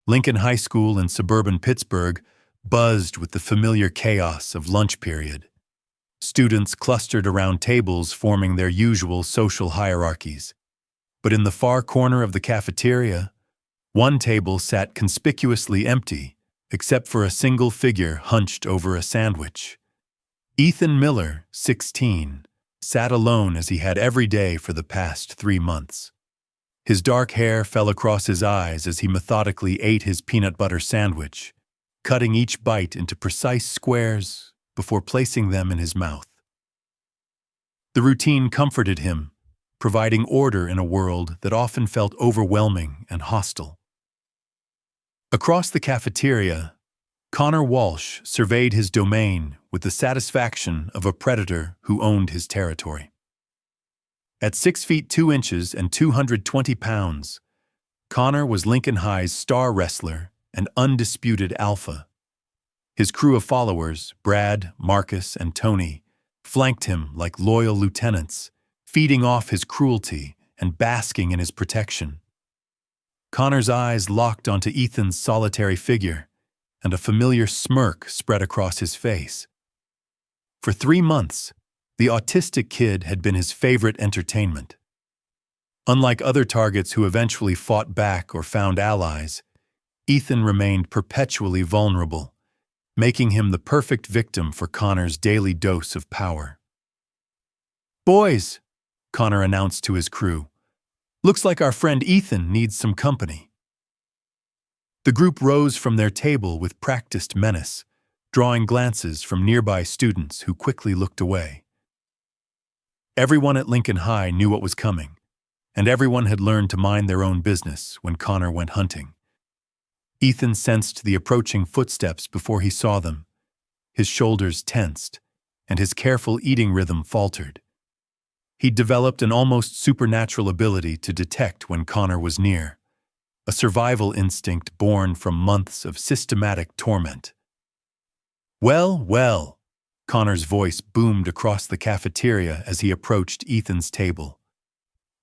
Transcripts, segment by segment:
Lincoln High School in suburban Pittsburgh buzzed with the familiar chaos of lunch period. Students clustered around tables forming their usual social hierarchies. But in the far corner of the cafeteria, one table sat conspicuously empty, except for a single figure hunched over a sandwich. Ethan Miller, 16, sat alone as he had every day for the past 3 months. His dark hair fell across his eyes as he methodically ate his peanut butter sandwich, cutting each bite into precise squares before placing them in his mouth. The routine comforted him, providing order in a world that often felt overwhelming and hostile. Across the cafeteria, Connor Walsh surveyed his domain with the satisfaction of a predator who owned his territory. At 6 feet 2 inches and 220 pounds, Connor was Lincoln High's star wrestler and undisputed alpha. His crew of followers, Brad, Marcus, and Tony, flanked him like loyal lieutenants, feeding off his cruelty and basking in his protection. Connor's eyes locked onto Ethan's solitary figure, and a familiar smirk spread across his face. For 3 months, the autistic kid had been his favorite entertainment. Unlike other targets who eventually fought back or found allies, Ethan remained perpetually vulnerable, making him the perfect victim for Connor's daily dose of power. "Boys," Connor announced to his crew, "looks like our friend Ethan needs some company." The group rose from their table with practiced menace, drawing glances from nearby students who quickly looked away. Everyone at Lincoln High knew what was coming, and everyone had learned to mind their own business when Connor went hunting. Ethan sensed the approaching footsteps before he saw them. His shoulders tensed, and his careful eating rhythm faltered. He'd developed an almost supernatural ability to detect when Connor was near, a survival instinct born from months of systematic torment. "Well, well," Connor's voice boomed across the cafeteria as he approached Ethan's table.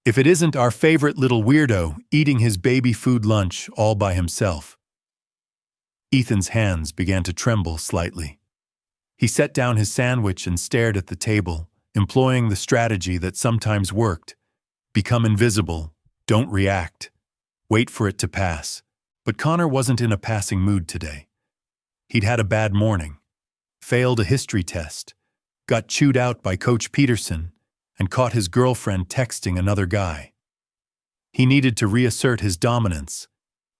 "If it isn't our favorite little weirdo eating his baby food lunch all by himself." Ethan's hands began to tremble slightly. He set down his sandwich and stared at the table, employing the strategy that sometimes worked: become invisible, don't react, wait for it to pass. But Connor wasn't in a passing mood today. He'd had a bad morning, failed a history test, got chewed out by Coach Peterson, and caught his girlfriend texting another guy. He needed to reassert his dominance,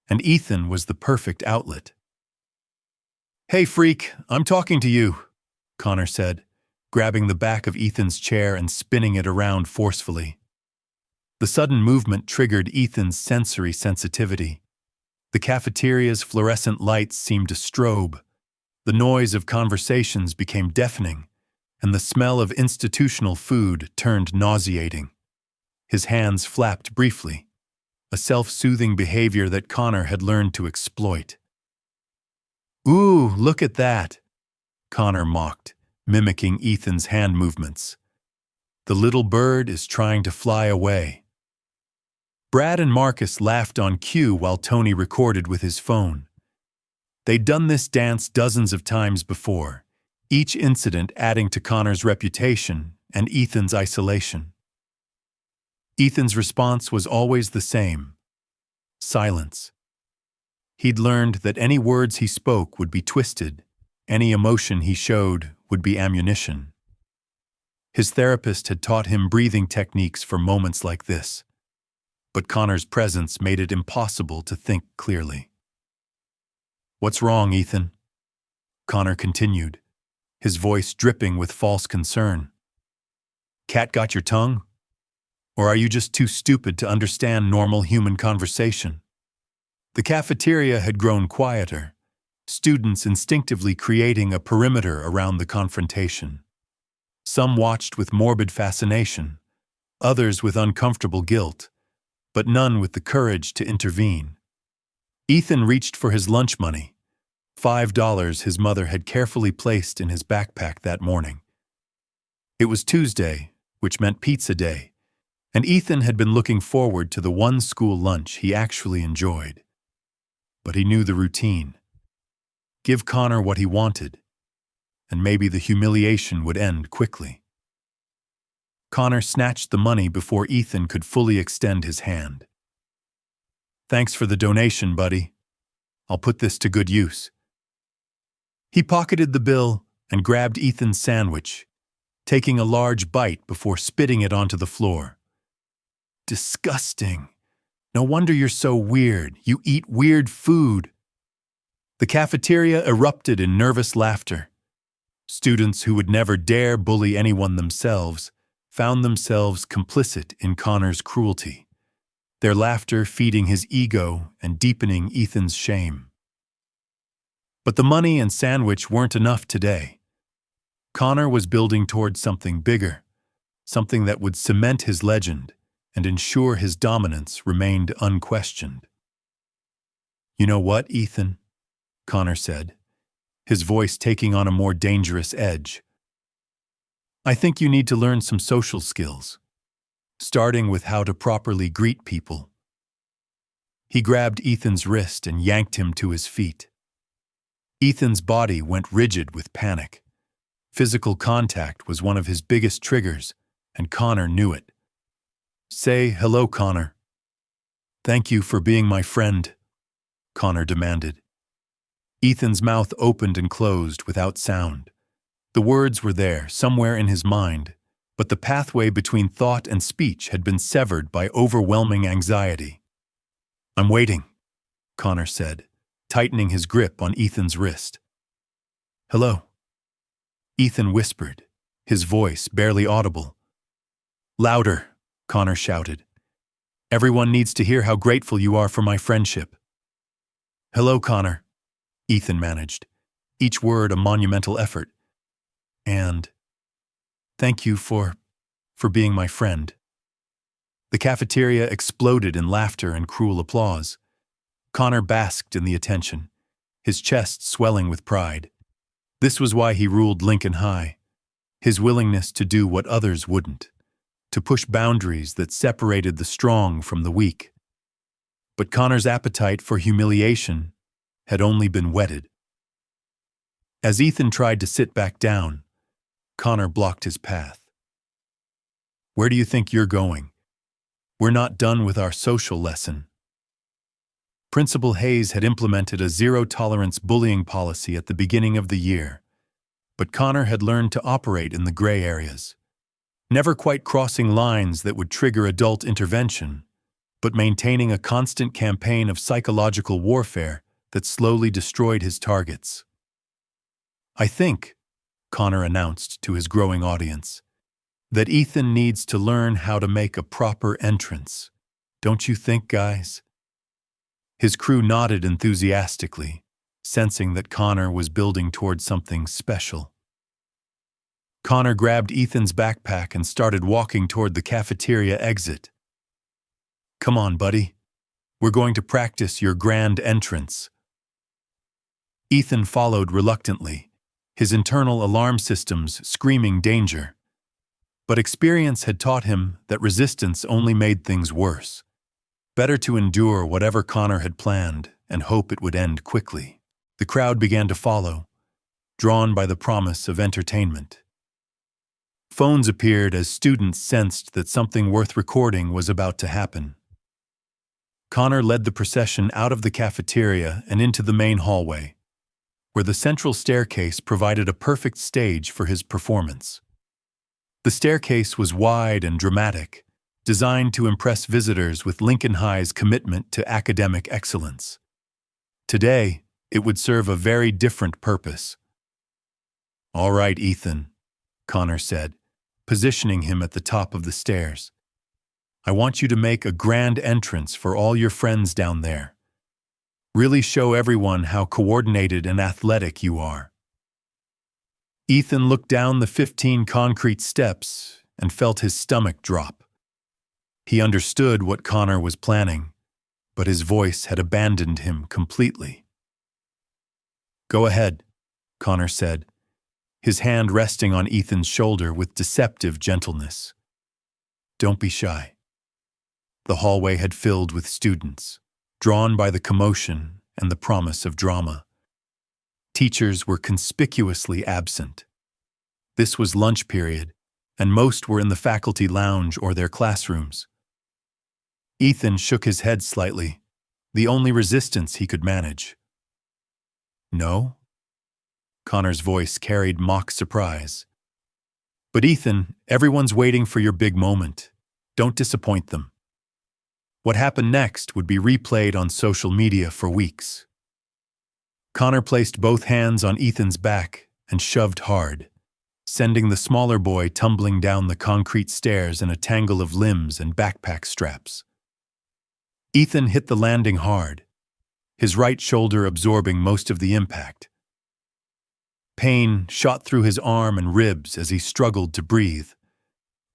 and Ethan was the perfect outlet. "Hey, freak, I'm talking to you," Connor said, grabbing the back of Ethan's chair and spinning it around forcefully. The sudden movement triggered Ethan's sensory sensitivity. The cafeteria's fluorescent lights seemed to strobe. The noise of conversations became deafening, and the smell of institutional food turned nauseating. His hands flapped briefly, a self-soothing behavior that Connor had learned to exploit. "Ooh, look at that," Connor mocked, mimicking Ethan's hand movements. "The little bird is trying to fly away." Brad and Marcus laughed on cue while Tony recorded with his phone. They'd done this dance dozens of times before, each incident adding to Connor's reputation and Ethan's isolation. Ethan's response was always the same: silence. He'd learned that any words he spoke would be twisted, any emotion he showed would be ammunition. His therapist had taught him breathing techniques for moments like this, but Connor's presence made it impossible to think clearly. "What's wrong, Ethan?" Connor continued, his voice dripping with false concern. "Cat got your tongue? Or are you just too stupid to understand normal human conversation?" The cafeteria had grown quieter, students instinctively creating a perimeter around the confrontation. Some watched with morbid fascination, others with uncomfortable guilt, but none with the courage to intervene. Ethan reached for his lunch money, $5 his mother had carefully placed in his backpack that morning. It was Tuesday, which meant pizza day, and Ethan had been looking forward to the one school lunch he actually enjoyed. But he knew the routine. Give Connor what he wanted, and maybe the humiliation would end quickly. Connor snatched the money before Ethan could fully extend his hand. Thanks for the donation, buddy. I'll put this to good use. He pocketed the bill and grabbed Ethan's sandwich, taking a large bite before spitting it onto the floor. Disgusting. No wonder you're so weird. You eat weird food. The cafeteria erupted in nervous laughter. Students who would never dare bully anyone themselves found themselves complicit in Connor's cruelty, their laughter feeding his ego and deepening Ethan's shame. But the money and sandwich weren't enough today. Connor was building towards something bigger, something that would cement his legend and ensure his dominance remained unquestioned. You know what, Ethan? Connor said, his voice taking on a more dangerous edge. I think you need to learn some social skills, starting with how to properly greet people. He grabbed Ethan's wrist and yanked him to his feet. Ethan's body went rigid with panic. Physical contact was one of his biggest triggers, and Connor knew it. Say hello, Connor. Thank you for being my friend, Connor demanded. Ethan's mouth opened and closed without sound. The words were there, somewhere in his mind, but the pathway between thought and speech had been severed by overwhelming anxiety. I'm waiting, Connor said, tightening his grip on Ethan's wrist. Hello, Ethan whispered, his voice barely audible. Louder, Connor shouted. Everyone needs to hear how grateful you are for my friendship. Hello, Connor, Ethan managed, each word a monumental effort. And thank you for being my friend. The cafeteria exploded in laughter and cruel applause. Connor basked in the attention, his chest swelling with pride. This was why he ruled Lincoln High, his willingness to do what others wouldn't, to push boundaries that separated the strong from the weak. But Connor's appetite for humiliation had only been whetted. As Ethan tried to sit back down, Connor blocked his path. Where do you think you're going? We're not done with our social lesson. Principal Hayes had implemented a zero-tolerance bullying policy at the beginning of the year, but Connor had learned to operate in the gray areas, never quite crossing lines that would trigger adult intervention, but maintaining a constant campaign of psychological warfare that slowly destroyed his targets. I think, Connor announced to his growing audience, that Ethan needs to learn how to make a proper entrance. Don't you think, guys? His crew nodded enthusiastically, sensing that Connor was building towards something special. Connor grabbed Ethan's backpack and started walking toward the cafeteria exit. Come on, buddy. We're going to practice your grand entrance. Ethan followed reluctantly, his internal alarm systems screaming danger. But experience had taught him that resistance only made things worse. Better to endure whatever Connor had planned and hope it would end quickly. The crowd began to follow, drawn by the promise of entertainment. Phones appeared as students sensed that something worth recording was about to happen. Connor led the procession out of the cafeteria and into the main hallway, where the central staircase provided a perfect stage for his performance. The staircase was wide and dramatic, designed to impress visitors with Lincoln High's commitment to academic excellence. Today, it would serve a very different purpose. All right, Ethan, Connor said, positioning him at the top of the stairs. I want you to make a grand entrance for all your friends down there. Really show everyone how coordinated and athletic you are. Ethan looked down the 15 concrete steps and felt his stomach drop. He understood what Connor was planning, but his voice had abandoned him completely. Go ahead, Connor said, his hand resting on Ethan's shoulder with deceptive gentleness. Don't be shy. The hallway had filled with students, drawn by the commotion and the promise of drama. Teachers were conspicuously absent. This was lunch period, and most were in the faculty lounge or their classrooms. Ethan shook his head slightly, the only resistance he could manage. "No?" Connor's voice carried mock surprise. "But Ethan, everyone's waiting for your big moment. Don't disappoint them." What happened next would be replayed on social media for weeks. Connor placed both hands on Ethan's back and shoved hard, sending the smaller boy tumbling down the concrete stairs in a tangle of limbs and backpack straps. Ethan hit the landing hard, his right shoulder absorbing most of the impact. Pain shot through his arm and ribs as he struggled to breathe.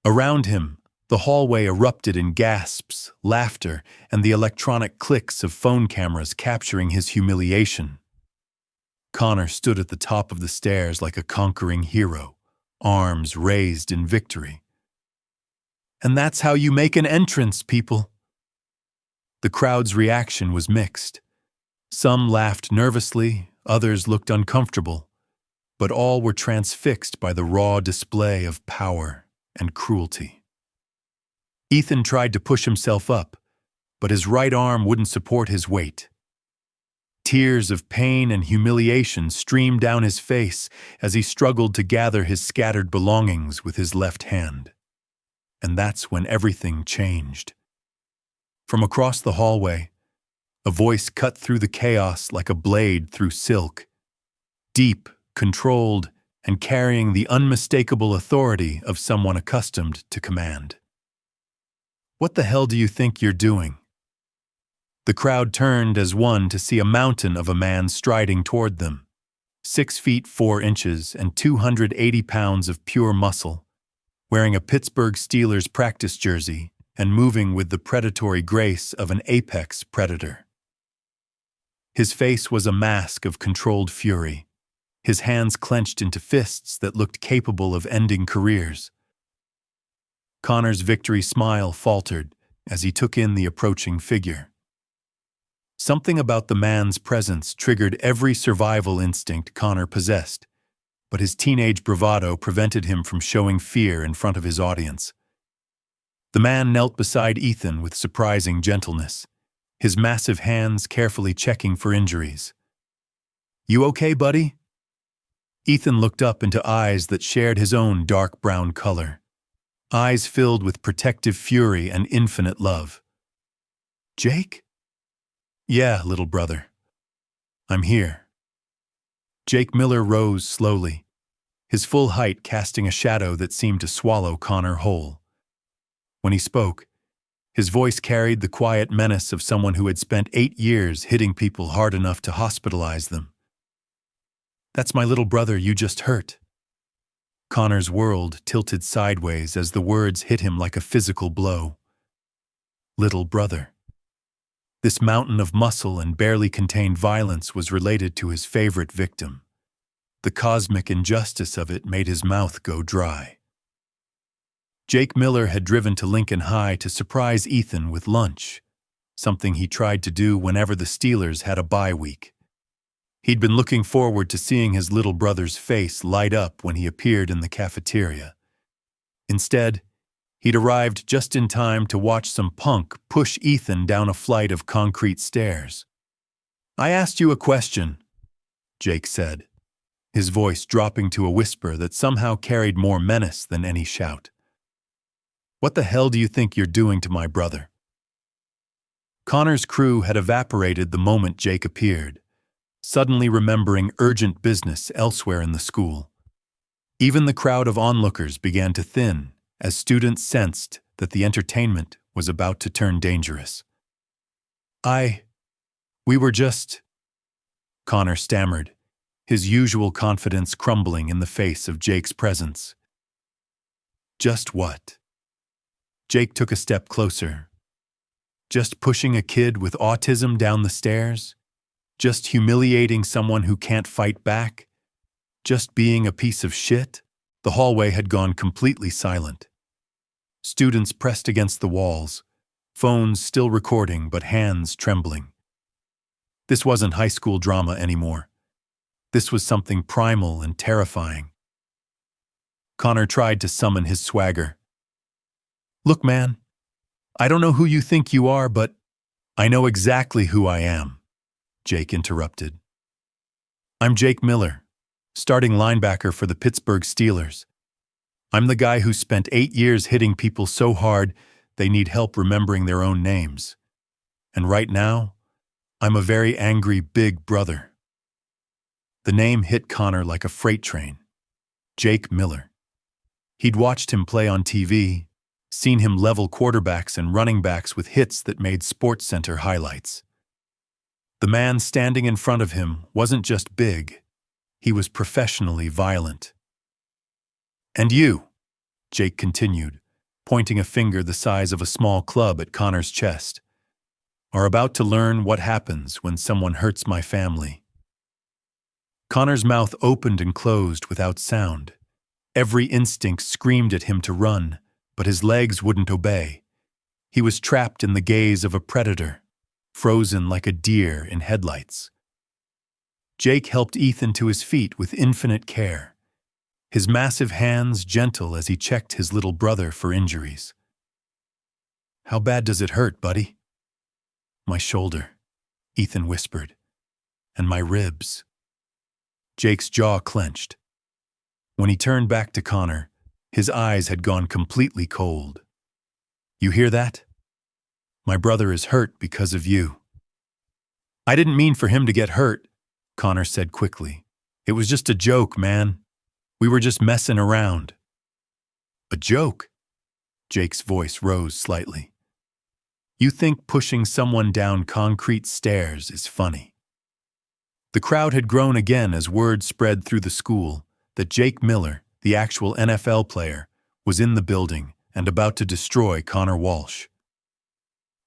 Around him, the hallway erupted in gasps, laughter, and the electronic clicks of phone cameras capturing his humiliation. Connor stood at the top of the stairs like a conquering hero, arms raised in victory. "And that's how you make an entrance, people." The crowd's reaction was mixed. Some laughed nervously, others looked uncomfortable, but all were transfixed by the raw display of power and cruelty. Ethan tried to push himself up, but his right arm wouldn't support his weight. Tears of pain and humiliation streamed down his face as he struggled to gather his scattered belongings with his left hand. And that's when everything changed. From across the hallway, a voice cut through the chaos like a blade through silk, deep, controlled, and carrying the unmistakable authority of someone accustomed to command. "What the hell do you think you're doing?" The crowd turned as one to see a mountain of a man striding toward them, 6 feet 4 inches and 280 pounds of pure muscle, wearing a Pittsburgh Steelers practice jersey and moving with the predatory grace of an apex predator. His face was a mask of controlled fury, his hands clenched into fists that looked capable of ending careers. Connor's victory smile faltered as he took in the approaching figure. Something about the man's presence triggered every survival instinct Connor possessed, but his teenage bravado prevented him from showing fear in front of his audience. The man knelt beside Ethan with surprising gentleness, his massive hands carefully checking for injuries. "You okay, buddy?" Ethan looked up into eyes that shared his own dark brown color, eyes filled with protective fury and infinite love. "Jake?" "Yeah, little brother. I'm here." Jake Miller rose slowly, his full height casting a shadow that seemed to swallow Connor whole. When he spoke, his voice carried the quiet menace of someone who had spent 8 years hitting people hard enough to hospitalize them. "That's my little brother you just hurt." Connor's world tilted sideways as the words hit him like a physical blow. Little brother. This mountain of muscle and barely contained violence was related to his favorite victim. The cosmic injustice of it made his mouth go dry. Jake Miller had driven to Lincoln High to surprise Ethan with lunch, something he tried to do whenever the Steelers had a bye week. He'd been looking forward to seeing his little brother's face light up when he appeared in the cafeteria. Instead, he'd arrived just in time to watch some punk push Ethan down a flight of concrete stairs. "I asked you a question," Jake said, his voice dropping to a whisper that somehow carried more menace than any shout. "What the hell do you think you're doing to my brother?" Connor's crew had evaporated the moment Jake appeared, suddenly remembering urgent business elsewhere in the school. Even the crowd of onlookers began to thin as students sensed that the entertainment was about to turn dangerous. We were just," Connor stammered, his usual confidence crumbling in the face of Jake's presence. "Just what?" Jake took a step closer. "Just pushing a kid with autism down the stairs? Just humiliating someone who can't fight back? Just being a piece of shit?" The hallway had gone completely silent. Students pressed against the walls, phones still recording but hands trembling. This wasn't high school drama anymore. This was something primal and terrifying. Connor tried to summon his swagger. "Look, man, I don't know who you think you are, but I know exactly who I am," Jake interrupted. "I'm Jake Miller, starting linebacker for the Pittsburgh Steelers. I'm the guy who spent 8 years hitting people so hard they need help remembering their own names. And right now, I'm a very angry big brother." The name hit Connor like a freight train. Jake Miller. He'd watched him play on TV, seen him level quarterbacks and running backs with hits that made SportsCenter highlights. The man standing in front of him wasn't just big, he was professionally violent. "And you," Jake continued, pointing a finger the size of a small club at Connor's chest, "are about to learn what happens when someone hurts my family." Connor's mouth opened and closed without sound. Every instinct screamed at him to run, but his legs wouldn't obey. He was trapped in the gaze of a predator, frozen like a deer in headlights. Jake helped Ethan to his feet with infinite care, his massive hands gentle as he checked his little brother for injuries. "How bad does it hurt, buddy?" "My shoulder," Ethan whispered, "and my ribs." Jake's jaw clenched. When he turned back to Connor, his eyes had gone completely cold. "You hear that? My brother is hurt because of you." "I didn't mean for him to get hurt," Connor said quickly. "It was just a joke, man. We were just messing around." "A joke?" Jake's voice rose slightly. "You think pushing someone down concrete stairs is funny?" The crowd had grown again as word spread through the school that Jake Miller, the actual NFL player, was in the building and about to destroy Connor Walsh.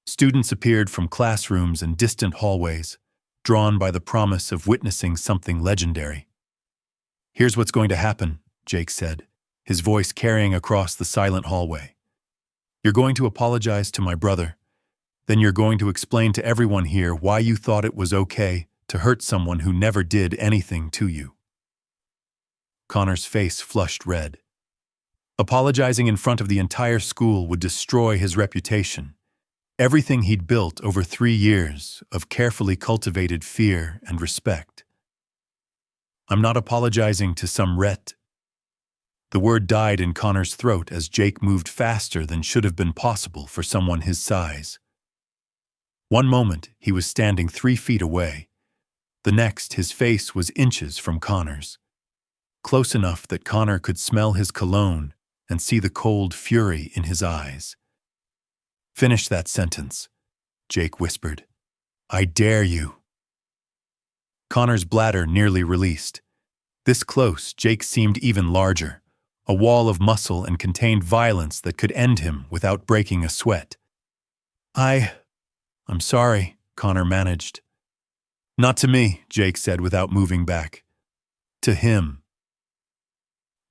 Students appeared from classrooms and distant hallways, drawn by the promise of witnessing something legendary. "Here's what's going to happen," Jake said, his voice carrying across the silent hallway. "You're going to apologize to my brother. Then you're going to explain to everyone here why you thought it was okay to hurt someone who never did anything to you." Connor's face flushed red. Apologizing in front of the entire school would destroy his reputation, everything he'd built over 3 years of carefully cultivated fear and respect. "I'm not apologizing to some ret." The word died in Connor's throat as Jake moved faster than should have been possible for someone his size. One moment, he was standing 3 feet away. The next, his face was inches from Connor's, close enough that Connor could smell his cologne and see the cold fury in his eyes. "Finish that sentence," Jake whispered. "I dare you." Connor's bladder nearly released. This close, Jake seemed even larger, a wall of muscle and contained violence that could end him without breaking a sweat. I'm sorry," Connor managed. "Not to me," Jake said without moving back. "To him."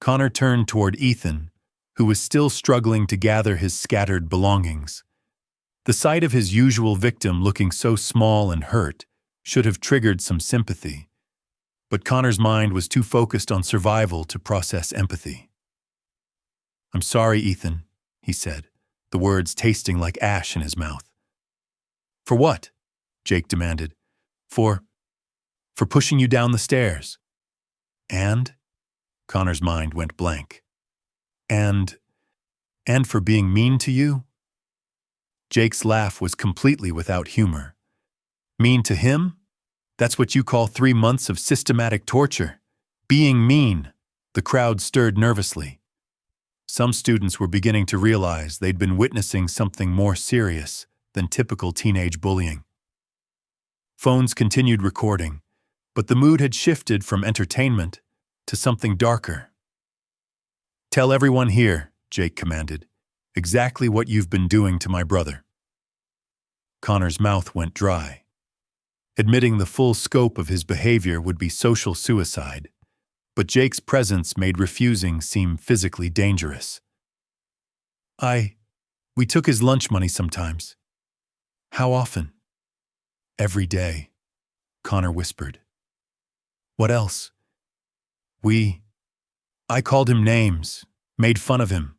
Connor turned toward Ethan, who was still struggling to gather his scattered belongings. The sight of his usual victim looking so small and hurt should have triggered some sympathy, but Connor's mind was too focused on survival to process empathy. "I'm sorry, Ethan," he said, the words tasting like ash in his mouth. "For what?" Jake demanded. For pushing you down the stairs." "And?" Connor's mind went blank. And for being mean to you?" Jake's laugh was completely without humor. "Mean to him? That's what you call 3 months of systematic torture. Being mean." The crowd stirred nervously. Some students were beginning to realize they'd been witnessing something more serious than typical teenage bullying. Phones continued recording, but the mood had shifted from entertainment to something darker. "Tell everyone here," Jake commanded, "exactly what you've been doing to my brother." Connor's mouth went dry. Admitting the full scope of his behavior would be social suicide, but Jake's presence made refusing seem physically dangerous. We took his lunch money sometimes." "How often?" "Every day. Connor whispered. What else? I called him names, made fun of him.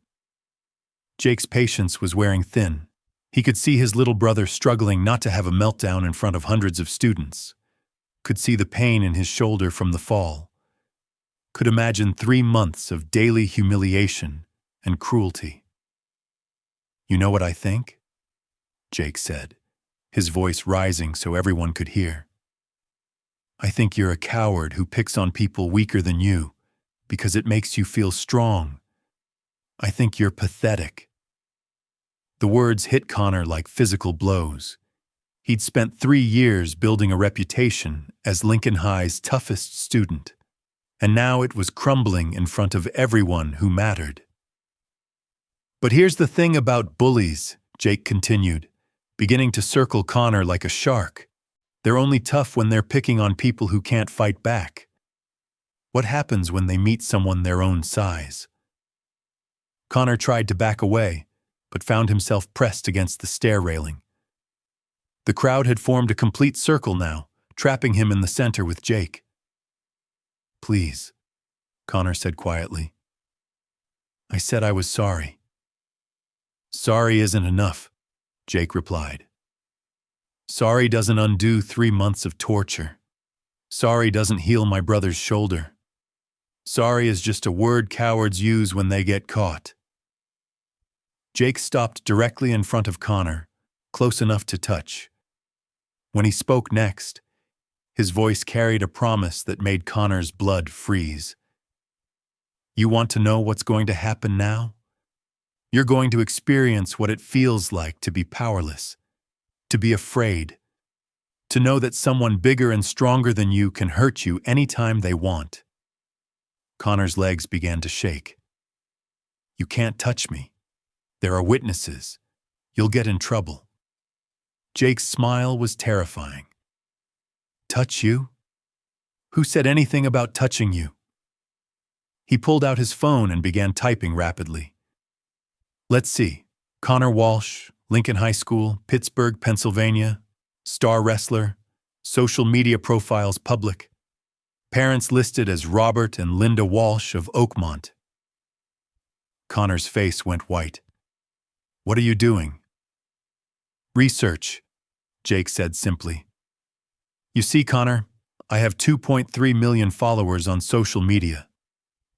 Jake's patience was wearing thin. He could see his little brother struggling not to have a meltdown in front of hundreds of students. Could see the pain in his shoulder from the fall. Could imagine 3 months of daily humiliation and cruelty. You know what I think? Jake said, his voice rising so everyone could hear. I think you're a coward who picks on people weaker than you because it makes you feel strong. I think you're pathetic. The words hit Connor like physical blows. He'd spent 3 years building a reputation as Lincoln High's toughest student, and now it was crumbling in front of everyone who mattered. But here's the thing about bullies, Jake continued, beginning to circle Connor like a shark. They're only tough when they're picking on people who can't fight back. What happens when they meet someone their own size? Connor tried to back away, but found himself pressed against the stair railing. The crowd had formed a complete circle now, trapping him in the center with Jake. Please, Connor said quietly. I said I was sorry. Sorry isn't enough, Jake replied. Sorry doesn't undo 3 months of torture. Sorry doesn't heal my brother's shoulder. Sorry is just a word cowards use when they get caught. Jake stopped directly in front of Connor, close enough to touch. When he spoke next, his voice carried a promise that made Connor's blood freeze. You want to know what's going to happen now? You're going to experience what it feels like to be powerless, to be afraid, to know that someone bigger and stronger than you can hurt you anytime they want. Connor's legs began to shake. You can't touch me. There are witnesses. You'll get in trouble. Jake's smile was terrifying. Touch you? Who said anything about touching you? He pulled out his phone and began typing rapidly. Let's see. Connor Walsh, Lincoln High School, Pittsburgh, Pennsylvania, star wrestler, social media profiles public, parents listed as Robert and Linda Walsh of Oakmont. Connor's face went white. What are you doing? Research, Jake said simply. You see, Connor, I have 2.3 million followers on social media,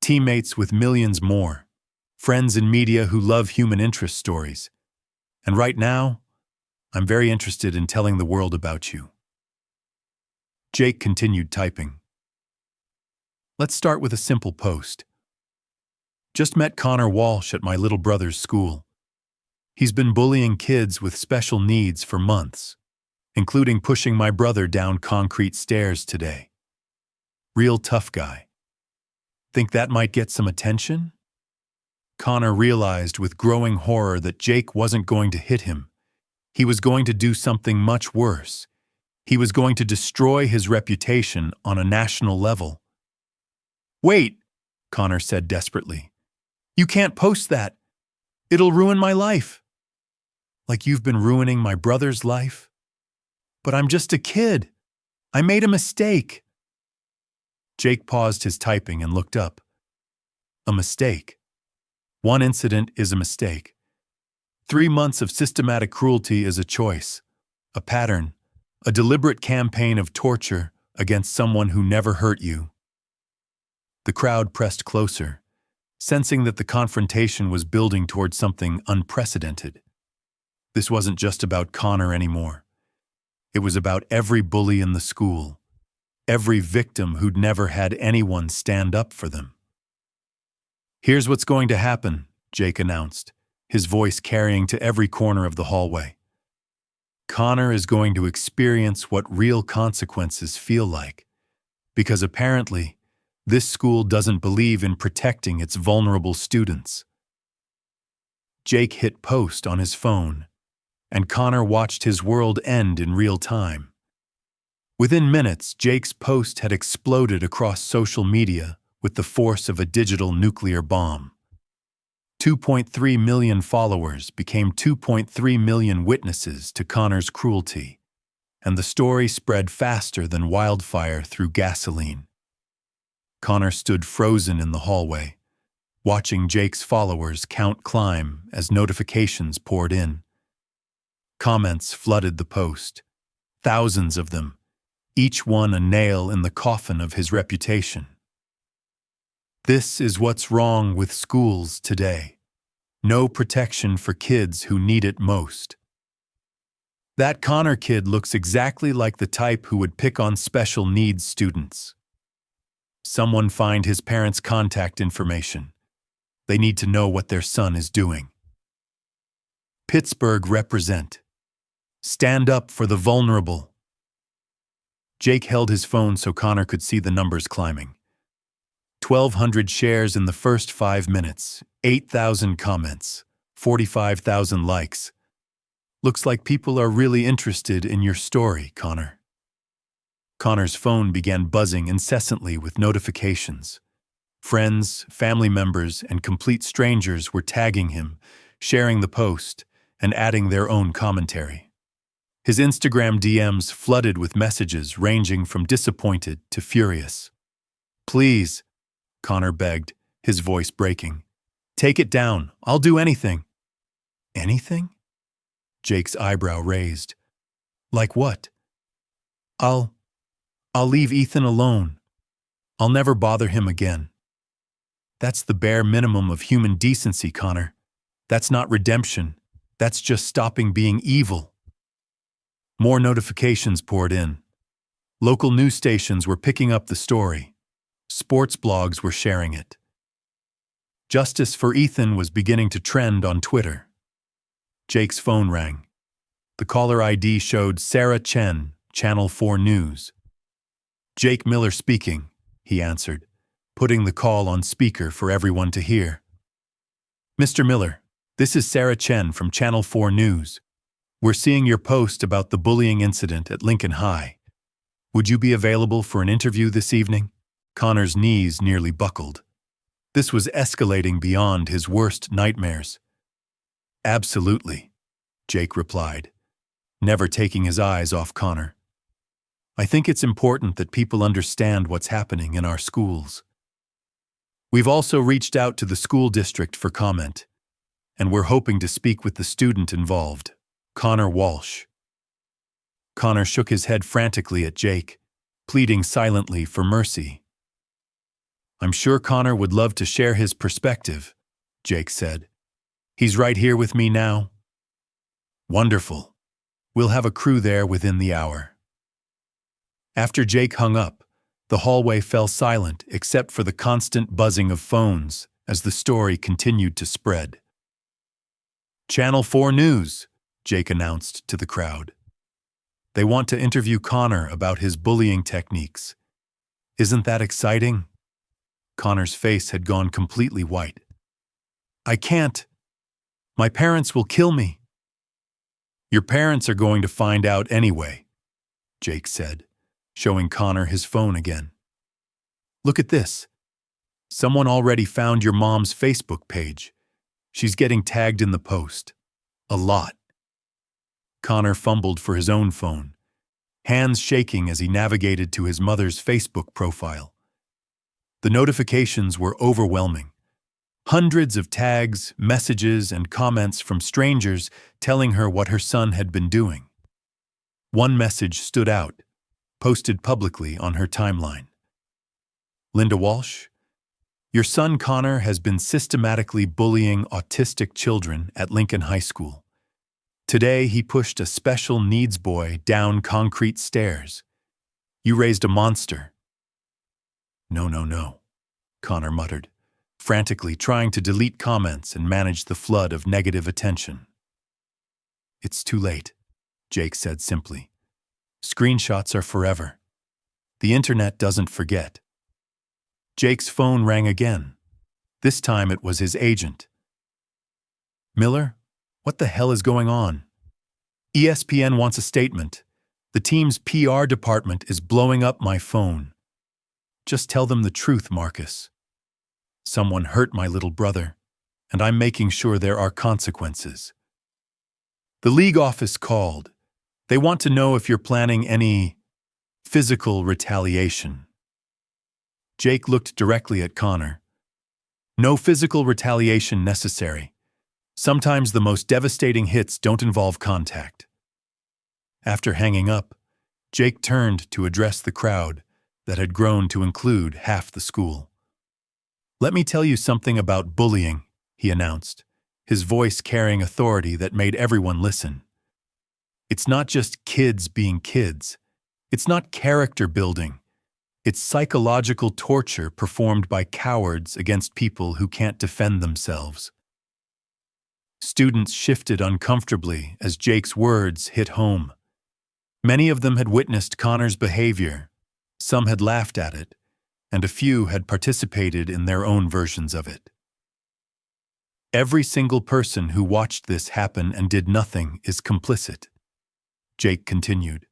teammates with millions more, friends in media who love human interest stories. And right now, I'm very interested in telling the world about you. Jake continued typing. Let's start with a simple post. Just met Connor Walsh at my little brother's school. He's been bullying kids with special needs for months, including pushing my brother down concrete stairs today. Real tough guy. Think that might get some attention? Connor realized with growing horror that Jake wasn't going to hit him. He was going to do something much worse. He was going to destroy his reputation on a national level. Wait, Connor said desperately. You can't post that. It'll ruin my life. Like you've been ruining my brother's life? But I'm just a kid. I made a mistake. Jake paused his typing and looked up. A mistake. One incident is a mistake. 3 months of systematic cruelty is a choice, a pattern, a deliberate campaign of torture against someone who never hurt you. The crowd pressed closer, sensing that the confrontation was building toward something unprecedented. This wasn't just about Connor anymore. It was about every bully in the school, every victim who'd never had anyone stand up for them. Here's what's going to happen, Jake announced, his voice carrying to every corner of the hallway. Connor is going to experience what real consequences feel like, because apparently, this school doesn't believe in protecting its vulnerable students. Jake hit post on his phone, and Connor watched his world end in real time. Within minutes, Jake's post had exploded across social media with the force of a digital nuclear bomb. 2.3 million followers became 2.3 million witnesses to Connor's cruelty, and the story spread faster than wildfire through gasoline. Connor stood frozen in the hallway, watching Jake's followers count climb as notifications poured in. Comments flooded the post, thousands of them, each one a nail in the coffin of his reputation. This is what's wrong with schools today. No protection for kids who need it most. That Connor kid looks exactly like the type who would pick on special needs students. Someone find his parents' contact information. They need to know what their son is doing. Pittsburgh represent. Stand up for the vulnerable. Jake held his phone so Connor could see the numbers climbing. 1,200 shares in the first 5 minutes, 8,000 comments, 45,000 likes. Looks like people are really interested in your story, Connor. Connor's phone began buzzing incessantly with notifications. Friends, family members, and complete strangers were tagging him, sharing the post, and adding their own commentary. His Instagram DMs flooded with messages ranging from disappointed to furious. "Please," Connor begged, his voice breaking. "Take it down. I'll do anything." "Anything?" Jake's eyebrow raised. "Like what?" I'll leave Ethan alone. I'll never bother him again." That's the bare minimum of human decency, Connor. That's not redemption. That's just stopping being evil. More notifications poured in. Local news stations were picking up the story. Sports blogs were sharing it. Justice for Ethan was beginning to trend on Twitter. Jake's phone rang. The caller ID showed Sarah Chen, Channel 4 News. "Jake Miller speaking," he answered, putting the call on speaker for everyone to hear. "Mr. Miller, this is Sarah Chen from Channel 4 News. We're seeing your post about the bullying incident at Lincoln High. Would you be available for an interview this evening?" Connor's knees nearly buckled. This was escalating beyond his worst nightmares. "Absolutely," Jake replied, never taking his eyes off Connor. "I think it's important that people understand what's happening in our schools. We've also reached out to the school district for comment, and we're hoping to speak with the student involved, Connor Walsh." Connor shook his head frantically at Jake, pleading silently for mercy. "I'm sure Connor would love to share his perspective," Jake said. "He's right here with me now." "Wonderful. We'll have a crew there within the hour." After Jake hung up, the hallway fell silent except for the constant buzzing of phones as the story continued to spread. "Channel 4 News," Jake announced to the crowd. "They want to interview Connor about his bullying techniques. Isn't that exciting?" Connor's face had gone completely white. "I can't. My parents will kill me." "Your parents are going to find out anyway," Jake said, showing Connor his phone again. "Look at this. Someone already found your mom's Facebook page. She's getting tagged in the post. A lot." Connor fumbled for his own phone, hands shaking as he navigated to his mother's Facebook profile. The notifications were overwhelming. Hundreds of tags, messages, and comments from strangers telling her what her son had been doing. One message stood out, posted publicly on her timeline. "Linda Walsh, your son Connor has been systematically bullying autistic children at Lincoln High School. Today he pushed a special needs boy down concrete stairs. You raised a monster." No, Connor muttered, frantically trying to delete comments and manage the flood of negative attention. "It's too late," Jake said simply. "Screenshots are forever. The internet doesn't forget." Jake's phone rang again. This time it was his agent. "Miller, what the hell is going on? ESPN wants a statement. The team's PR department is blowing up my phone. Just tell them the truth, Marcus. Someone hurt my little brother, and I'm making sure there are consequences." The league office called. They want to know if you're planning any physical retaliation. Jake looked directly at Connor. No physical retaliation necessary. Sometimes the most devastating hits don't involve contact. After hanging up, Jake turned to address the crowd that had grown to include half the school. "Let me tell you something about bullying," he announced, his voice carrying authority that made everyone listen. "It's not just kids being kids. It's not character building. It's psychological torture performed by cowards against people who can't defend themselves." Students shifted uncomfortably as Jake's words hit home. Many of them had witnessed Connor's behavior, some had laughed at it, and a few had participated in their own versions of it. "Every single person who watched this happen and did nothing is complicit," Jake continued.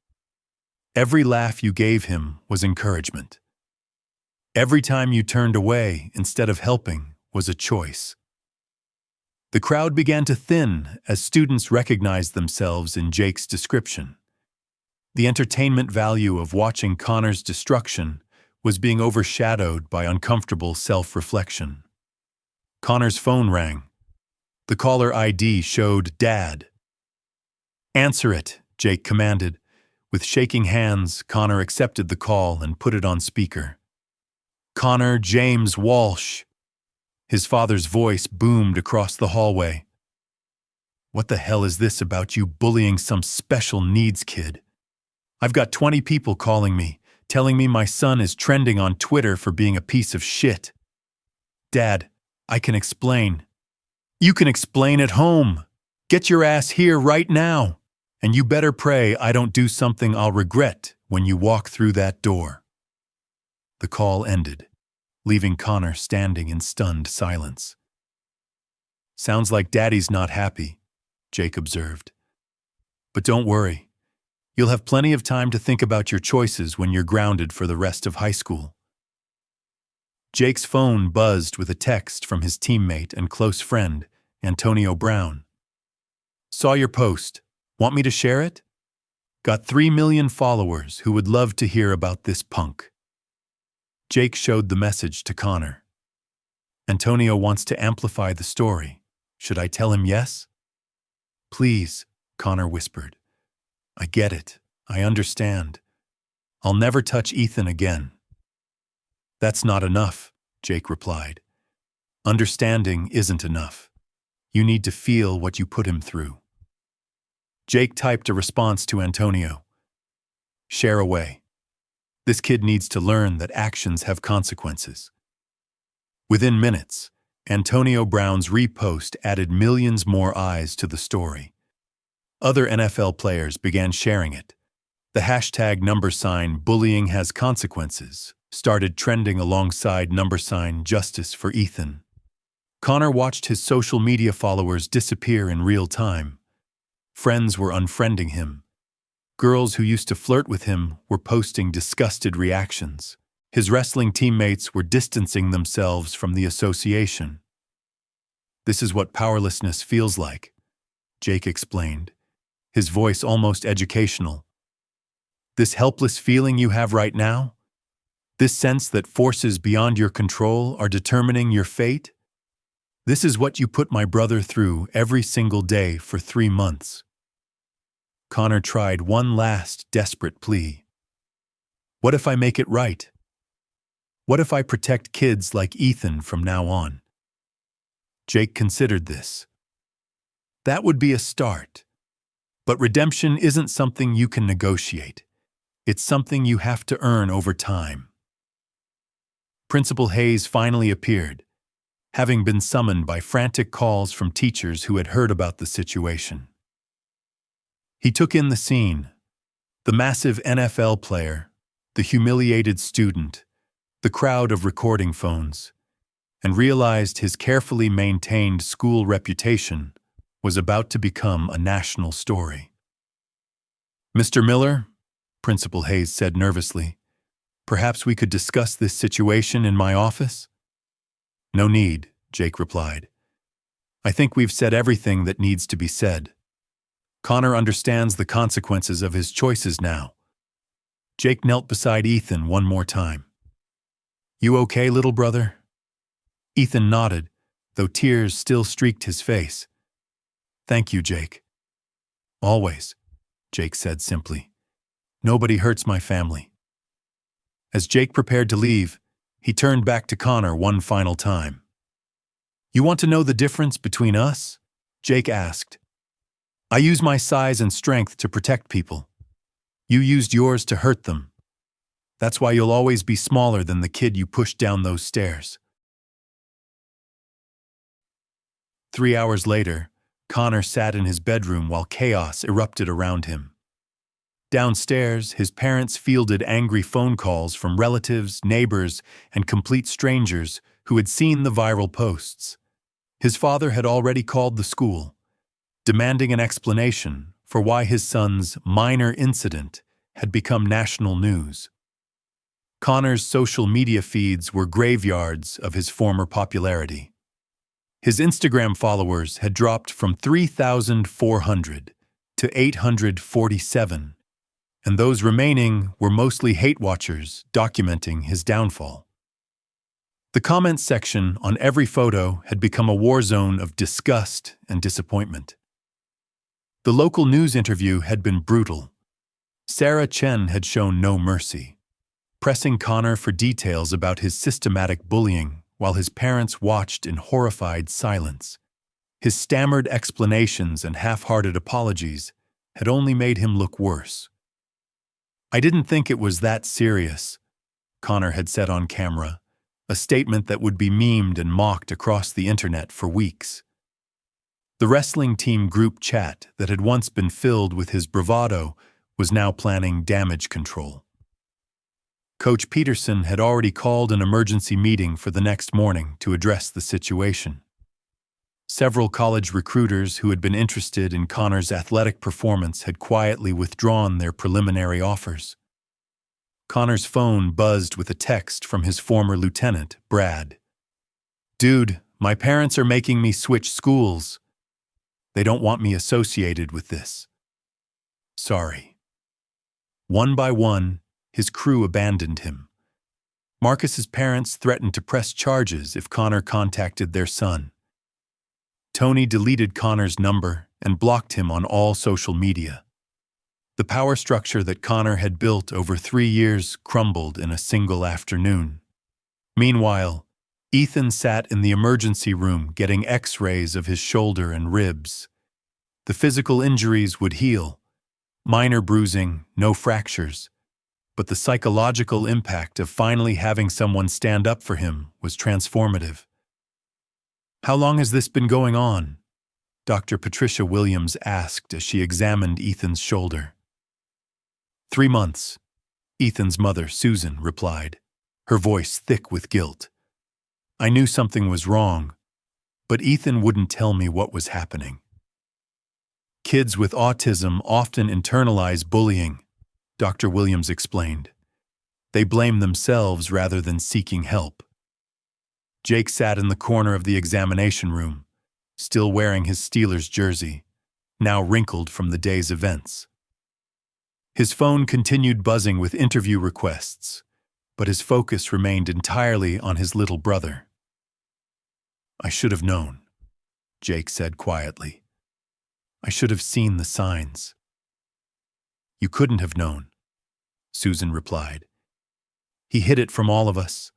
"Every laugh you gave him was encouragement. Every time you turned away instead of helping was a choice." The crowd began to thin as students recognized themselves in Jake's description. The entertainment value of watching Connor's destruction was being overshadowed by uncomfortable self-reflection. Connor's phone rang. The caller ID showed Dad. "Answer it," Jake commanded. With shaking hands, Connor accepted the call and put it on speaker. "Connor James Walsh." His father's voice boomed across the hallway. "What the hell is this about you bullying some special needs kid? I've got 20 people calling me, telling me my son is trending on Twitter for being a piece of shit. Dad, I can explain." "You can explain at home. Get your ass here right now. And you better pray I don't do something I'll regret when you walk through that door." The call ended, leaving Connor standing in stunned silence. "Sounds like Daddy's not happy," Jake observed. "But don't worry. You'll have plenty of time to think about your choices when you're grounded for the rest of high school." Jake's phone buzzed with a text from his teammate and close friend, Antonio Brown. "Saw your post. Want me to share it? Got 3 million followers who would love to hear about this punk." Jake showed the message to Connor. "Antonio wants to amplify the story. Should I tell him yes?" "Please," Connor whispered. "I get it. I understand. I'll never touch Ethan again." "That's not enough," Jake replied. "Understanding isn't enough. You need to feel what you put him through." Jake typed a response to Antonio. "Share away. This kid needs to learn that actions have consequences." Within minutes, Antonio Brown's repost added millions more eyes to the story. Other NFL players began sharing it. The hashtag #bullying has consequences started trending alongside #justice for Ethan. Connor watched his social media followers disappear in real time. Friends were unfriending him. Girls who used to flirt with him were posting disgusted reactions. His wrestling teammates were distancing themselves from the association. "This is what powerlessness feels like," Jake explained, his voice almost educational. "This helpless feeling you have right now? This sense that forces beyond your control are determining your fate? This is what you put my brother through every single day for 3 months." Connor tried one last desperate plea. "What if I make it right? What if I protect kids like Ethan from now on?" Jake considered this. "That would be a start. But redemption isn't something you can negotiate. It's something you have to earn over time." Principal Hayes finally appeared, having been summoned by frantic calls from teachers who had heard about the situation. He took in the scene: the massive NFL player, the humiliated student, the crowd of recording phones, and realized his carefully maintained school reputation was about to become a national story. "Mr. Miller," Principal Hayes said nervously, "perhaps we could discuss this situation in my office?" "No need," Jake replied. "I think we've said everything that needs to be said." Connor understands the consequences of his choices now. Jake knelt beside Ethan one more time. "You okay, little brother?" Ethan nodded, though tears still streaked his face. "Thank you, Jake." "Always," Jake said simply. "Nobody hurts my family." As Jake prepared to leave, he turned back to Connor one final time. "You want to know the difference between us?" Jake asked. "I use my size and strength to protect people. You used yours to hurt them. That's why you'll always be smaller than the kid you pushed down those stairs." 3 hours later, Connor sat in his bedroom while chaos erupted around him. Downstairs, his parents fielded angry phone calls from relatives, neighbors, and complete strangers who had seen the viral posts. His father had already called the school, demanding an explanation for why his son's minor incident had become national news. Connor's social media feeds were graveyards of his former popularity. His Instagram followers had dropped from 3,400 to 847, and those remaining were mostly hate watchers documenting his downfall. The comments section on every photo had become a war zone of disgust and disappointment. The local news interview had been brutal. Sarah Chen had shown no mercy, pressing Connor for details about his systematic bullying while his parents watched in horrified silence. His stammered explanations and half-hearted apologies had only made him look worse. "I didn't think it was that serious," Connor had said on camera, a statement that would be memed and mocked across the internet for weeks. The wrestling team group chat that had once been filled with his bravado was now planning damage control. Coach Peterson had already called an emergency meeting for the next morning to address the situation. Several college recruiters who had been interested in Connor's athletic performance had quietly withdrawn their preliminary offers. Connor's phone buzzed with a text from his former lieutenant, Brad. "Dude, my parents are making me switch schools. They don't want me associated with this. Sorry." One by one, his crew abandoned him. Marcus's parents threatened to press charges if Connor contacted their son. Tony deleted Connor's number and blocked him on all social media. The power structure that Connor had built over 3 years crumbled in a single afternoon. Meanwhile, Ethan sat in the emergency room getting X-rays of his shoulder and ribs. The physical injuries would heal. Minor bruising, no fractures. But the psychological impact of finally having someone stand up for him was transformative. "How long has this been going on?" Dr. Patricia Williams asked as she examined Ethan's shoulder. 3 months, Ethan's mother, Susan, replied, her voice thick with guilt. "I knew something was wrong, but Ethan wouldn't tell me what was happening." Kids with autism often internalize bullying, Dr. Williams explained. They blame themselves rather than seeking help. Jake sat in the corner of the examination room, still wearing his Steelers jersey, now wrinkled from the day's events. His phone continued buzzing with interview requests, but his focus remained entirely on his little brother. "I should have known," Jake said quietly. "I should have seen the signs." "You couldn't have known," Susan replied. "He hid it from all of us."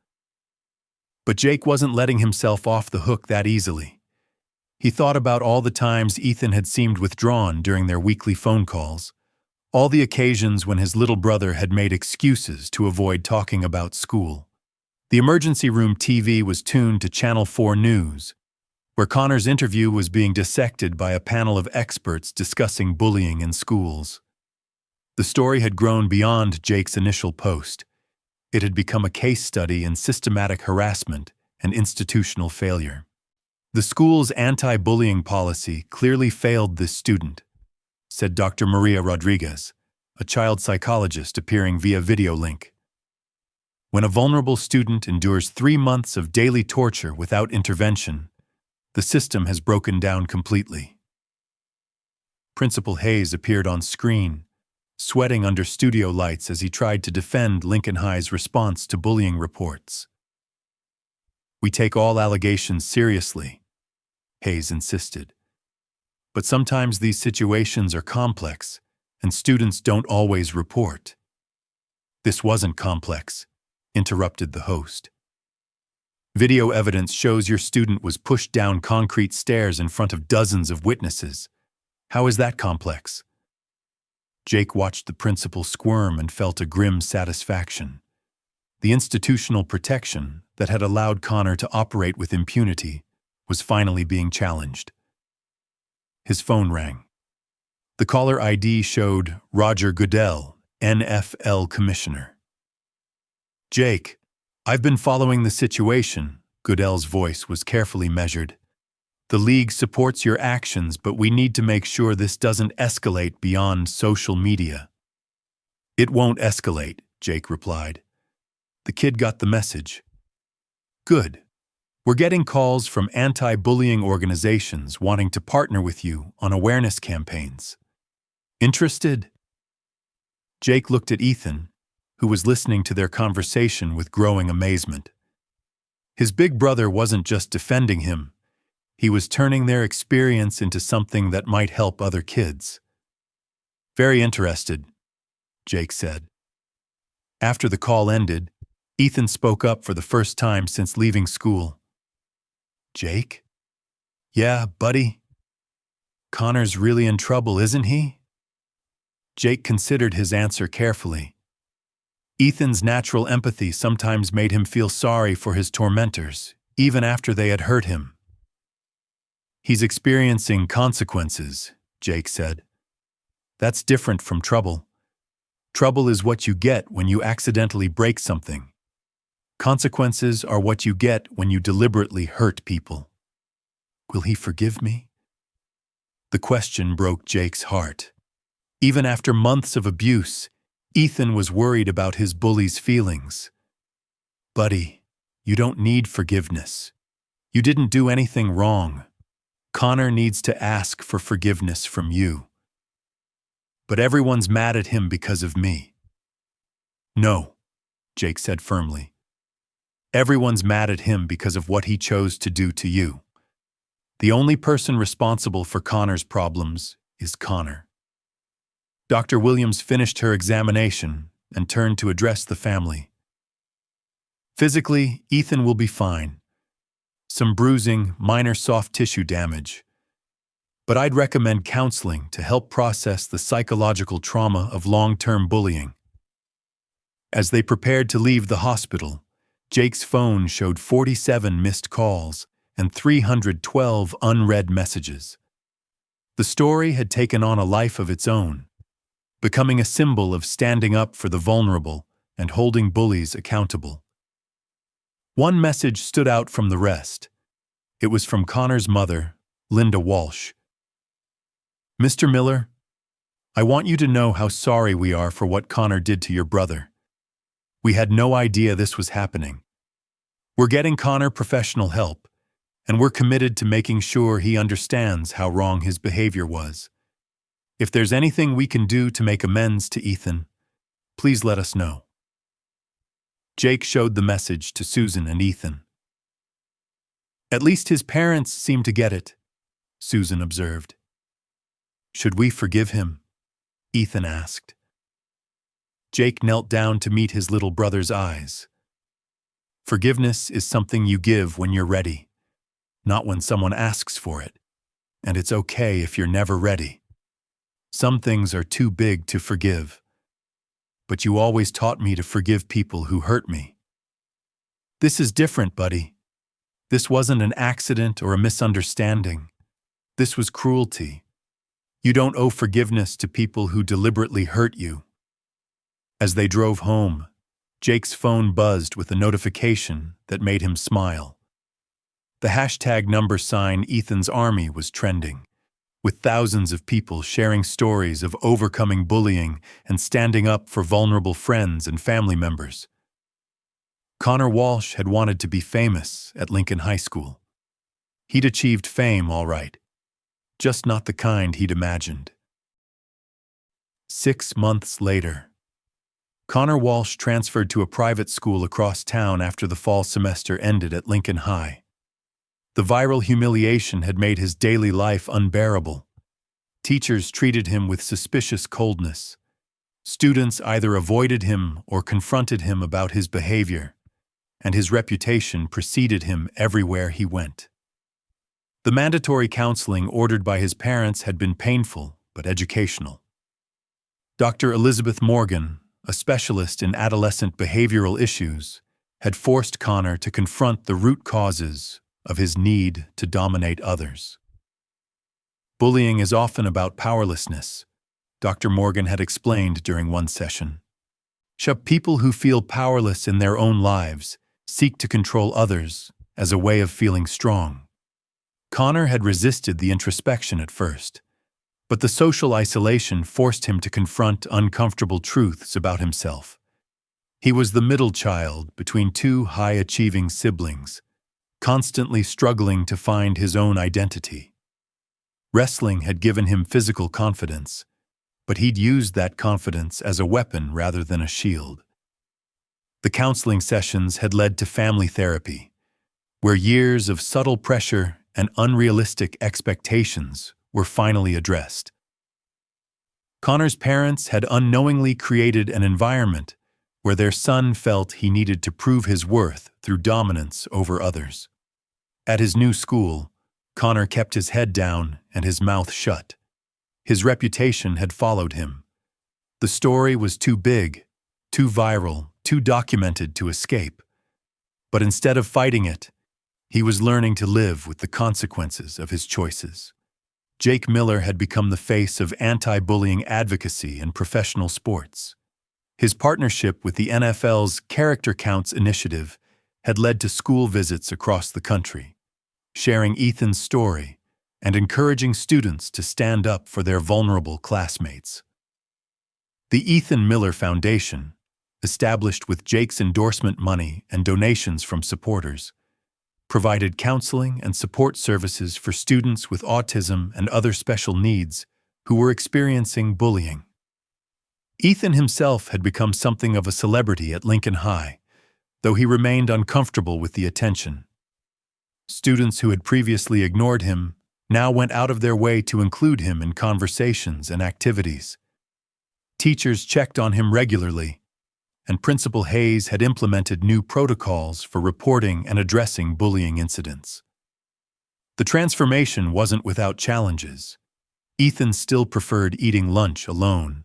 But Jake wasn't letting himself off the hook that easily. He thought about all the times Ethan had seemed withdrawn during their weekly phone calls, all the occasions when his little brother had made excuses to avoid talking about school. The emergency room TV was tuned to Channel 4 News, where Connor's interview was being dissected by a panel of experts discussing bullying in schools. The story had grown beyond Jake's initial post. It had become a case study in systematic harassment and institutional failure. The school's anti-bullying policy clearly failed this student, said Dr. Maria Rodriguez, a child psychologist appearing via video link. When a vulnerable student endures 3 months of daily torture without intervention, the system has broken down completely. Principal Hayes appeared on screen, sweating under studio lights as he tried to defend Lincoln High's response to bullying reports. "We take all allegations seriously," Hayes insisted. "But sometimes these situations are complex, and students don't always report." "This wasn't complex," interrupted the host. "Video evidence shows your student was pushed down concrete stairs in front of dozens of witnesses. How is that complex?" Jake watched the principal squirm and felt a grim satisfaction. The institutional protection that had allowed Connor to operate with impunity was finally being challenged. His phone rang. The caller ID showed Roger Goodell, NFL Commissioner. "Jake, I've been following the situation," Goodell's voice was carefully measured. "The league supports your actions, but we need to make sure this doesn't escalate beyond social media." "It won't escalate," Jake replied. The kid got the message. "Good. We're getting calls from anti-bullying organizations wanting to partner with you on awareness campaigns. Interested?" Jake looked at Ethan, who was listening to their conversation with growing amazement. His big brother wasn't just defending him, he was turning their experience into something that might help other kids. "Very interested," Jake said. After the call ended, Ethan spoke up for the first time since leaving school. "Jake?" "Yeah, buddy?" "Connor's really in trouble, isn't he?" Jake considered his answer carefully. Ethan's natural empathy sometimes made him feel sorry for his tormentors, even after they had hurt him. "He's experiencing consequences," Jake said. "That's different from trouble. Trouble is what you get when you accidentally break something. Consequences are what you get when you deliberately hurt people." "Will he forgive me?" The question broke Jake's heart. Even after months of abuse, Ethan was worried about his bully's feelings. "Buddy, you don't need forgiveness. You didn't do anything wrong. Connor needs to ask for forgiveness from you." "But everyone's mad at him because of me." "No," Jake said firmly. "Everyone's mad at him because of what he chose to do to you. The only person responsible for Connor's problems is Connor." Dr. Williams finished her examination and turned to address the family. "Physically, Ethan will be fine. Some bruising, minor soft tissue damage. But I'd recommend counseling to help process the psychological trauma of long-term bullying." As they prepared to leave the hospital, Jake's phone showed 47 missed calls and 312 unread messages. The story had taken on a life of its own, becoming a symbol of standing up for the vulnerable and holding bullies accountable. One message stood out from the rest. It was from Connor's mother, Linda Walsh. "Mr. Miller, I want you to know how sorry we are for what Connor did to your brother. We had no idea this was happening. We're getting Connor professional help, and we're committed to making sure he understands how wrong his behavior was. If there's anything we can do to make amends to Ethan, please let us know." Jake showed the message to Susan and Ethan. "At least his parents seem to get it," Susan observed. "Should we forgive him?" Ethan asked. Jake knelt down to meet his little brother's eyes. "Forgiveness is something you give when you're ready, not when someone asks for it, and it's okay if you're never ready. Some things are too big to forgive. But you always taught me to forgive people who hurt me." "This is different, buddy. This wasn't an accident or a misunderstanding. This was cruelty. You don't owe forgiveness to people who deliberately hurt you." As they drove home, Jake's phone buzzed with a notification that made him smile. The hashtag #, Ethan's Army was trending, with thousands of people sharing stories of overcoming bullying and standing up for vulnerable friends and family members. Connor Walsh had wanted to be famous at Lincoln High School. He'd achieved fame, all right, just not the kind he'd imagined. 6 months later. Connor Walsh transferred to a private school across town after the fall semester ended at Lincoln High. The viral humiliation had made his daily life unbearable. Teachers treated him with suspicious coldness. Students either avoided him or confronted him about his behavior, and his reputation preceded him everywhere he went. The mandatory counseling ordered by his parents had been painful but educational. Dr. Elizabeth Morgan, a specialist in adolescent behavioral issues, had forced Connor to confront the root causes of his need to dominate others. Bullying is often about powerlessness, Dr. Morgan had explained during one session. People who feel powerless in their own lives seek to control others as a way of feeling strong. Connor had resisted the introspection at first, but the social isolation forced him to confront uncomfortable truths about himself. He was the middle child between two high-achieving siblings, constantly struggling to find his own identity. Wrestling had given him physical confidence, but he'd used that confidence as a weapon rather than a shield. The counseling sessions had led to family therapy, where years of subtle pressure and unrealistic expectations were finally addressed. Connor's parents had unknowingly created an environment where their son felt he needed to prove his worth through dominance over others. At his new school, Connor kept his head down and his mouth shut. His reputation had followed him. The story was too big, too viral, too documented to escape. But instead of fighting it, he was learning to live with the consequences of his choices. Jake Miller had become the face of anti-bullying advocacy in professional sports. His partnership with the NFL's Character Counts initiative had led to school visits across the country, sharing Ethan's story and encouraging students to stand up for their vulnerable classmates. The Ethan Miller Foundation, established with Jake's endorsement money and donations from supporters, provided counseling and support services for students with autism and other special needs who were experiencing bullying. Ethan himself had become something of a celebrity at Lincoln High, though he remained uncomfortable with the attention. Students who had previously ignored him now went out of their way to include him in conversations and activities. Teachers checked on him regularly, and Principal Hayes had implemented new protocols for reporting and addressing bullying incidents. The transformation wasn't without challenges. Ethan still preferred eating lunch alone,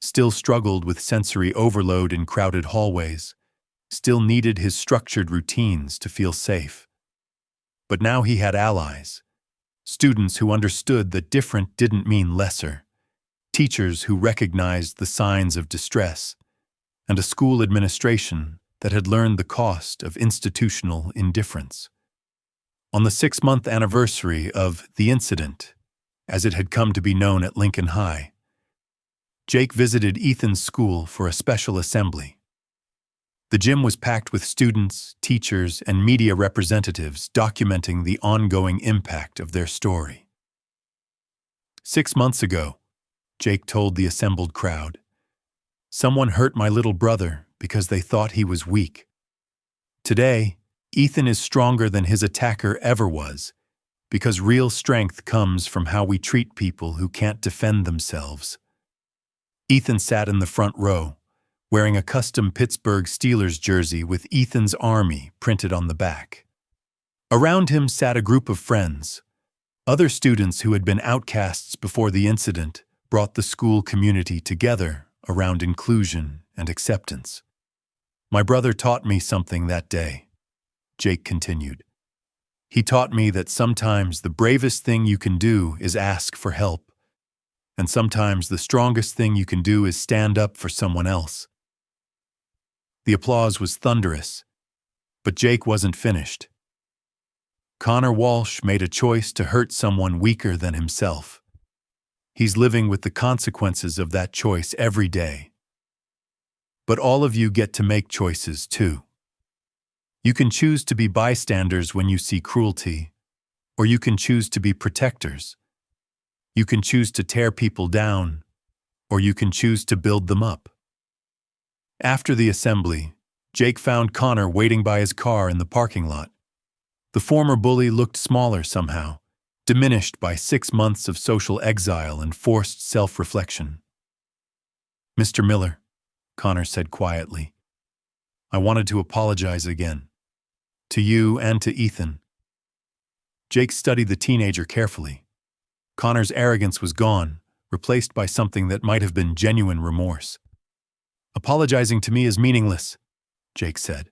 still struggled with sensory overload in crowded hallways, still needed his structured routines to feel safe. But now he had allies, students who understood that different didn't mean lesser, teachers who recognized the signs of distress, and a school administration that had learned the cost of institutional indifference. On the 6-month anniversary of the incident, as it had come to be known at Lincoln High, Jake visited Ethan's school for a special assembly. The gym was packed with students, teachers, and media representatives documenting the ongoing impact of their story. 6 months ago, Jake told the assembled crowd, "Someone hurt my little brother because they thought he was weak. Today, Ethan is stronger than his attacker ever was, because real strength comes from how we treat people who can't defend themselves." Ethan sat in the front row, wearing a custom Pittsburgh Steelers jersey with Ethan's Army printed on the back. Around him sat a group of friends. Other students who had been outcasts before the incident brought the school community together around inclusion and acceptance. "My brother taught me something that day," Jake continued. "He taught me that sometimes the bravest thing you can do is ask for help, and sometimes the strongest thing you can do is stand up for someone else." The applause was thunderous, but Jake wasn't finished. Connor Walsh made a choice to hurt someone weaker than himself. He's living with the consequences of that choice every day. But all of you get to make choices too. You can choose to be bystanders when you see cruelty, or you can choose to be protectors. You can choose to tear people down, or you can choose to build them up. After the assembly, Jake found Connor waiting by his car in the parking lot. The former bully looked smaller somehow, diminished by 6 months of social exile and forced self-reflection. "Mr. Miller," Connor said quietly, "I wanted to apologize again. To you and to Ethan." Jake studied the teenager carefully. Connor's arrogance was gone, replaced by something that might have been genuine remorse. "Apologizing to me is meaningless," Jake said.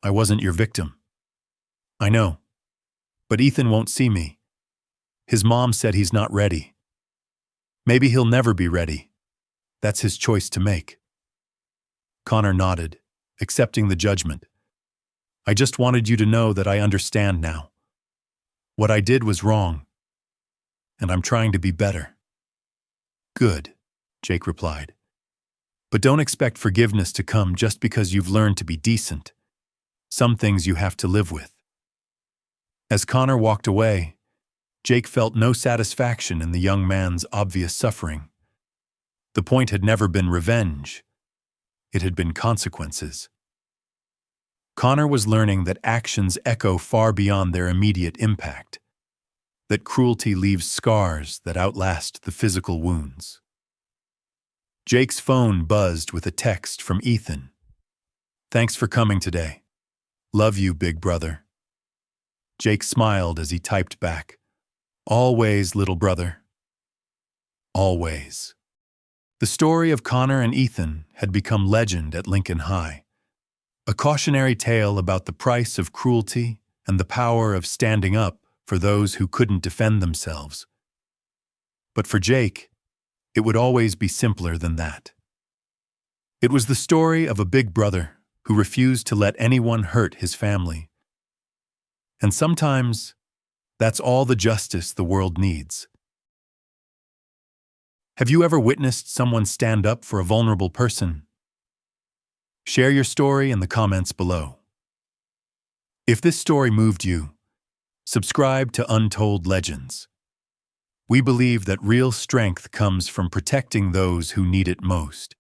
"I wasn't your victim." "I know. But Ethan won't see me. His mom said he's not ready. Maybe he'll never be ready. That's his choice to make." Connor nodded, accepting the judgment. "I just wanted you to know that I understand now. What I did was wrong, and I'm trying to be better." "Good," Jake replied. "But don't expect forgiveness to come just because you've learned to be decent. Some things you have to live with." As Connor walked away, Jake felt no satisfaction in the young man's obvious suffering. The point had never been revenge. It had been consequences. Connor was learning that actions echo far beyond their immediate impact, that cruelty leaves scars that outlast the physical wounds. Jake's phone buzzed with a text from Ethan. "Thanks for coming today. Love you, big brother." Jake smiled as he typed back, "Always, little brother. Always." The story of Connor and Ethan had become legend at Lincoln High, a cautionary tale about the price of cruelty and the power of standing up for those who couldn't defend themselves. But for Jake, it would always be simpler than that. It was the story of a big brother who refused to let anyone hurt his family. And sometimes, that's all the justice the world needs. Have you ever witnessed someone stand up for a vulnerable person? Share your story in the comments below. If this story moved you, subscribe to Untold Legends. We believe that real strength comes from protecting those who need it most.